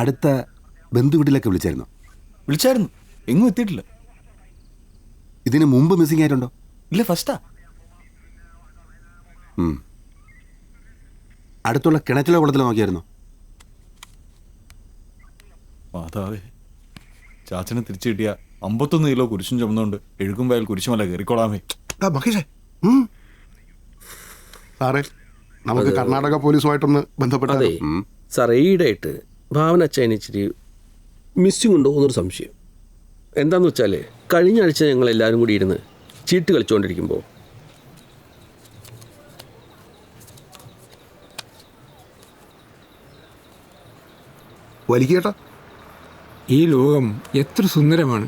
അടുത്ത ബന്ധുവീട്ടിലൊക്കെ വിളിച്ചായിരുന്നു? വിളിച്ചായിരുന്നു, എങ്ങും എത്തിയിട്ടില്ല. ഇതിന് മുമ്പ് മിസ്സിംഗ് ആയിട്ടുണ്ടോ? ഇല്ല, ഫസ്റ്റാ. അടുത്തുള്ള കിണറ്റിലോ കുളത്തിലോ നോക്കിയായിരുന്നു? മാതാവേ, ചാച്ചനെ തിരിച്ചു കിട്ടിയ 51 കിലോ കുരിശും ചുമന്നുകൊണ്ട് എഴുകുമ്പോൾ കുരിശുമല കയറിക്കോളാമേ. മഹേഷേ, സാറേ നമുക്ക് കർണാടക പോലീസുമായിട്ടൊന്ന് ബന്ധപ്പെട്ട. സാറേ, ഈയിടെയായിട്ട് ഭാവന അച്ഛന് ഇച്ചിരി മിസ്സിംഗ് ഉണ്ടോ എന്നൊരു സംശയം. എന്താണെന്ന് വെച്ചാൽ കഴിഞ്ഞ ആഴ്ച ഞങ്ങൾ എല്ലാവരും കൂടി ഇരുന്ന് ചീട്ട് കളിച്ചുകൊണ്ടിരിക്കുമ്പോൾ വലിക്കേട്ടാ, ഈ ലോകം എത്ര സുന്ദരമാണ്.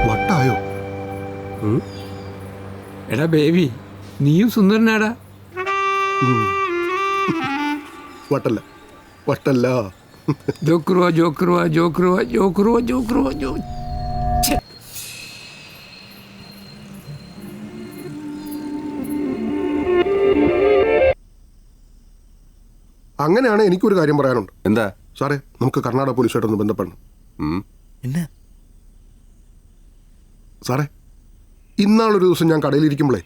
വട്ടായോ? എടാ ബേബി, നീയും സുന്ദരനാടാ. വട്ടല്ല വട്ടല്ല. ജോക്രുവ ജോക്രുവ ജോക്രുവ ജോക്രുവ ജോക്രുവ ജോ. അങ്ങനെയാണ് എനിക്കൊരു കാര്യം പറയാനുണ്ട്. എന്താ സാറേ, നമുക്ക് കർണാടക പോലീസുമായിട്ടൊന്ന് ബന്ധപ്പെടണം. എന്നാ സാറേ, ഇന്നാളൊരു ദിവസം ഞാൻ കടയിലിരിക്കുമ്പോഴേ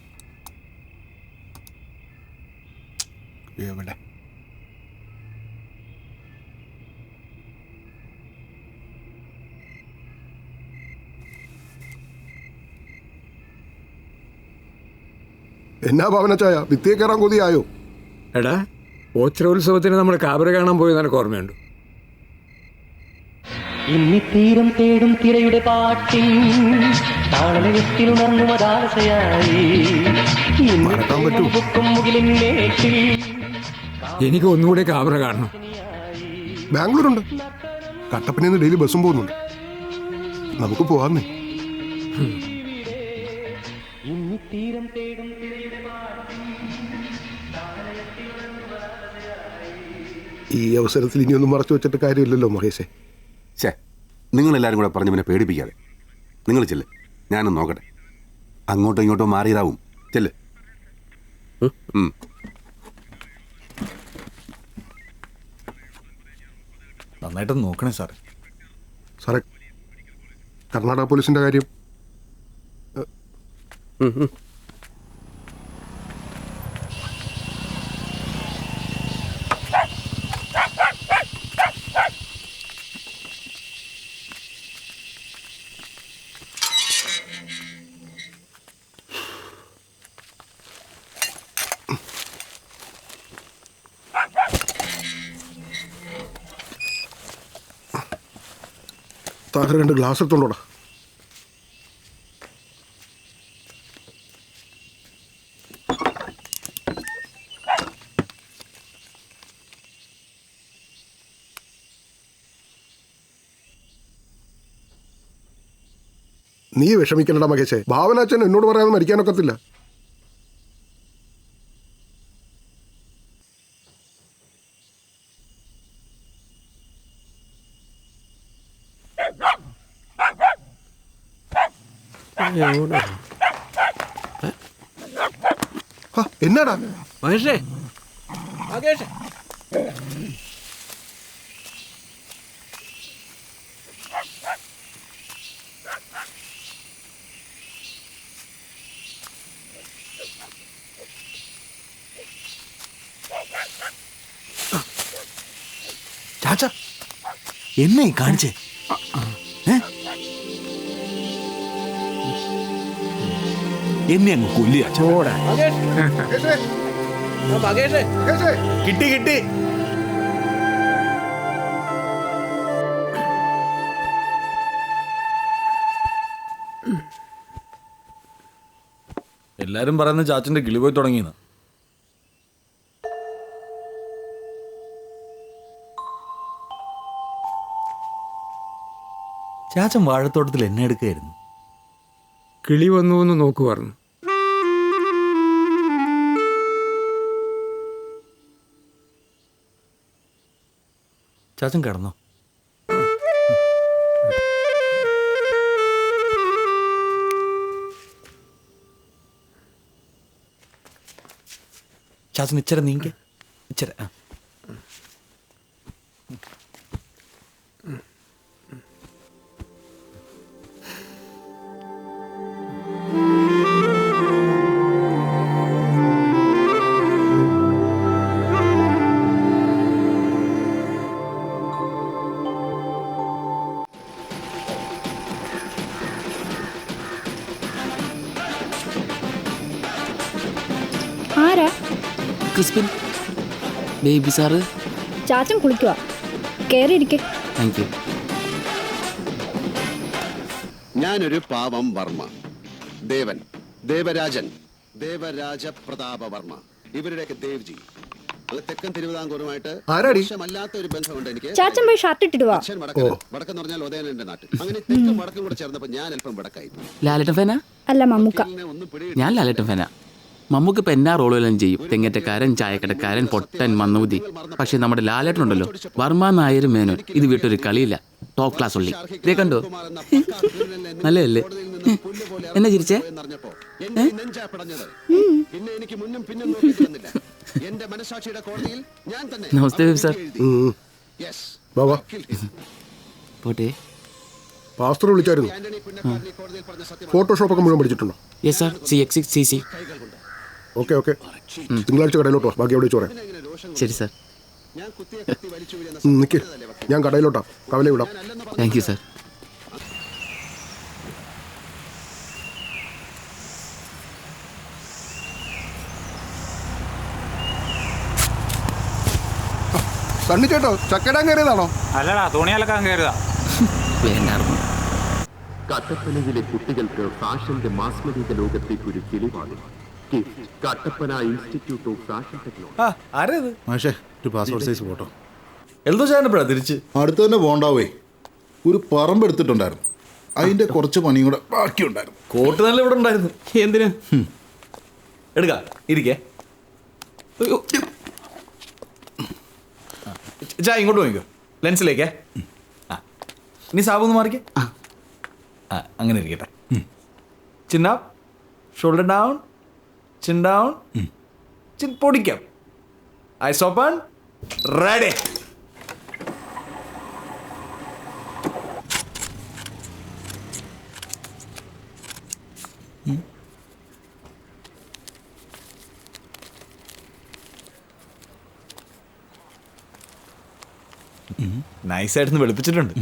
എവിടെ എന്നാ ഭാവന ചായ, ഭിത്തിയെ കയറാൻ കൊതിയായോ? എടാ, ഓച്ചിരോത്സവത്തിന് നമ്മൾ കാബര കാണാൻ പോയത് നിനക്ക് ഓർമ്മയുണ്ട്? ഇന്നിത്തീരം തേടും തിരയുടെ പാട്ടിൽ താളലയത്തിലുണർന്നു മദാലസയായി മറക്കാൻ പറ്റുമോ? എനിക്ക് ഒന്നുകൂടെ കാബര കാണണം. ബാംഗ്ലൂരുണ്ട്, കട്ടപ്പനയിൽ നിന്ന് ഡെയിലി ബസ്സും പോകുന്നുണ്ട്. നമുക്ക് പോവാന്നേ. ഈ അവസരത്തിൽ ഇനിയൊന്നും മറച്ചു വെച്ചിട്ട് കാര്യമില്ലല്ലോ മഹേഷേ. ഛേ, നിങ്ങളെല്ലാവരും കൂടെ പറഞ്ഞ് പിന്നെ പേടിപ്പിക്കാതെ. നിങ്ങൾ ചെല്ല്, ഞാനൊന്ന് നോക്കട്ടെ. അങ്ങോട്ടോ ഇങ്ങോട്ടോ മാറിയതാവും. ചെല്ല്. നന്നായിട്ടൊന്ന് നോക്കണേ സാറേ. സാറേ, കർണാടക പോലീസിന്റെ കാര്യം താഹർ 2 ഗ്ലാസ് എടുത്തോണ്ടോടാ. നീ വിഷമിക്കണ്ടടാ മകേശേ, ഭാവനാച്ചൻ എന്നോട് പറയാതെ മരിക്കാനൊക്കത്തില്ല. എന്നാടാ മഹേഷേ, മഹേഷേ, ചാച്ച എന്നെ കാണിച്ചേ. എന്നെ അങ്ങ് കൊല്ലിയ. കിട്ടി കിട്ടി. എല്ലാരും പറയുന്ന ചാച്ചന്റെ കിളി പോയി തുടങ്ങിയെന്ന്. ചാച്ചൻ വാഴത്തോട്ടത്തിൽ എന്നെ എടുക്കുകയായിരുന്നു. കിളി വന്നു എന്ന് നോക്കുവായിരുന്നു. ചാച്ചൻ കിടന്നോ? ചാച്ചൻ ഇച്ചിരി നീങ്ക ഇച്ചിരി. ആരാ? ക്രിസ്പിൻ ബേബി സാറ്. ചാച്ചൻ കുളിക്കുക. കയറിയിരിക്കെ. Thank you. ഞാനൊരു പാവം വർമ്മ. ദേവൻ, ദേവരാജൻ, ദേവരാജ പ്രതാപ വർമ്മ, ഇവരുടെയൊക്കെ ദേവ്ജി. അത് തെക്കൻ തിരുവിതാംകൂറുമായിട്ട് ആരാടി? മോശമല്ലാത്ത ഒരു ബന്ധമുണ്ട് എനിക്ക്. ചാച്ചൻ പോയി ഷർട്ട് ഇട്ടിടുവാ. അച്ഛൻ വടക്കൻ, വടക്കെന്ന് പറഞ്ഞാൽ ഉദയനന്റെ നാട്ടിൽ. അങ്ങനെ തെക്കും വടക്കും കൂടെ ചേർന്നപ്പോൾ ഞാൻ അല്പം വടക്കായി. ലാലേട്ടൻ ഫാനാ? അല്ല, മമ്മൂക്ക. ഒന്ന് പിടി. ഞാൻ ലാലേട്ടൻ ഫാനാ. മമ്മൂക്ക് ഇപ്പം എന്നാ റോളെല്ലാം ചെയ്യും. തെങ്ങറ്റക്കാരൻ, ചായക്കടക്കാരൻ, പൊട്ടൻ, മന്നൂതി. പക്ഷെ നമ്മുടെ ലാലേട്ടനുണ്ടല്ലോ, വർമ്മ നായർ മേനോൻ, ഇത് വിട്ടൊരു കളിയില്ല. ടോപ്പ് ക്ലാസ് ഉള്ളി. ഇതേ കണ്ടോ? നല്ലതല്ലേ? എന്നെ ചിരിച്ചേ? എന്നെ നെഞ്ചാ പിടഞ്ഞത്. പിന്നെ എനിക്ക് മുന്നും പിന്നും നോക്കിയിരുന്നില്ല. എന്റെ മനസാക്ഷിയുടെ കോടതിയിൽ ഞാൻ തന്നെ. നമസ്തേ ബേബി സാർ. Yes. ബാബാ പോട്ടെ. പാസ്റ്റർ വിളിച്ചായിരുന്നു. ആന്റണി പുന്നക്കാടിനെ കോടതിയിൽ പറഞ്ഞ സത്യം ഫോട്ടോഷോപ്പൊക്കെ മുഴുവൻ പഠിച്ചിട്ടുണ്ടോ? Yes sir. CX6CC. Okay okay. തിങ്കളാഴ്ച കടയിലോട്ടോ, ബാക്കി അവിടെ വെച്ച് പറയാം. ശരി സാർ. ഞാൻ കുത്തിയ കത്തി വലിച്ചു വീഴുന്ന നിൽക്ക്, ഞാൻ കടയിലോട്ടാ, കവല വിടാം. Thank you sir. സണ്ണി ചേട്ടോ, ചക്കടാൻ കയറിയതാണോ? അല്ലടാ, തുണി അലക്കാൻ കയറുക. വേണ്ടായിരുന്നു. കട്ടപ്പനയിലെ കുട്ടികൾക്ക് ഫാഷന്റെ മാസ്മരിക ലോകത്തേക്ക് ഒരു കിളിവാണ്. Kattappana institute of fashion technology. ആരേത്? മാഷേ, ഒരു പാസ്പോർട്ട് സൈസ് ഫോട്ടോ. എൽദോ ചാനപ്പോഴാ തിരിച്ച്? അടുത്ത് തന്നെ പോണ്ടാവേ. ഒരു പറമ്പ് എടുത്തിട്ടുണ്ടായിരുന്നു, അതിന്റെ കുറച്ച് പണിയും കൂടെ ബാക്കിയുണ്ടായിരുന്നു. കോട്ട് നല്ല ഇവിടെ ഉണ്ടായിരുന്നു. എന്തിനാ? എടുക്കാം, ഇരിക്കേ. ചാ ഇങ്ങോട്ട് പോയിക്കോ, ലെൻസിലേക്കേ. ആ, ഇനി സാബൊന്ന് മാറിക്കേ. ആ, അങ്ങനെ ഇരിക്കട്ടെ. Chin up, shoulder down, chin down, chin പൊടിക്കാം. Eyes open, ready. നൈസായിട്ടൊന്ന് വെളുപ്പിച്ചിട്ടുണ്ട്.